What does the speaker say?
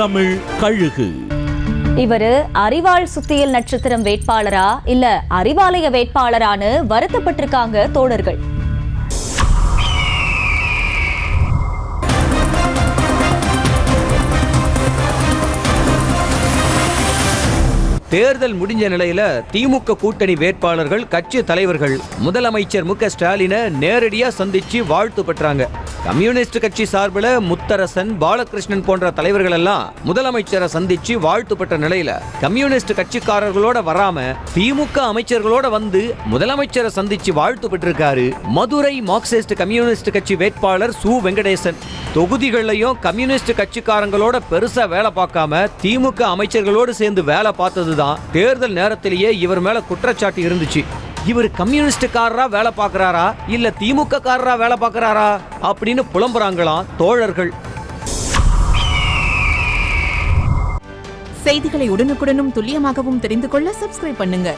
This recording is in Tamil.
தமிழ் கழுகு. இவரு அறிவாள் சுத்தியல் நட்சத்திரம் வேட்பாளரா இல்ல அறிவாலய வேட்பாளரான்னு வருத்தப்பட்டிருக்காங்க தோழர்கள். தேர்தல் முடிஞ்ச நிலையில திமுக கூட்டணி வேட்பாளர்கள் கட்சி தலைவர்கள் முதலமைச்சர் மு.க. ஸ்டாலினை நேரடியா சந்திச்சு வாழ்த்து பெற்றாங்க. கம்யூனிஸ்ட் கட்சி சார்பில் முத்தரசன், பாலகிருஷ்ணன் போன்ற தலைவர்கள் எல்லாம் முதலமைச்சரை சந்திச்சு வாழ்த்து பெற்ற நிலையில கம்யூனிஸ்ட் கட்சிக்காரர்களோட வராம திமுக அமைச்சர்களோட வந்து முதலமைச்சரை சந்திச்சு வாழ்த்து பெற்றிருக்காரு மதுரை மார்க்சிஸ்ட் கம்யூனிஸ்ட் கட்சி வேட்பாளர் சு. வெங்கடேசன். தொகுதிகளையும் கம்யூனிஸ்ட் கட்சிக்காரங்களோட பெருசா வேலை பார்க்காம திமுக அமைச்சர்களோடு சேர்ந்து வேலை பார்த்ததுதான் தேர்தல் நேரத்திலேயே இவர் மேல குற்றச்சாட்டு இருந்துச்சு. இவர் கம்யூனிஸ்டுக்காரரா வேலை பார்க்கறாரா இல்ல திமுக காரரா வேலை பார்க்கறாரா அப்படின்னு புலம்புறாங்களாம் தோழர்கள். செய்திகளை உடனுக்குடனும் துல்லியமாகவும் தெரிந்து கொள்ள சப்ஸ்கிரைப் பண்ணுங்க.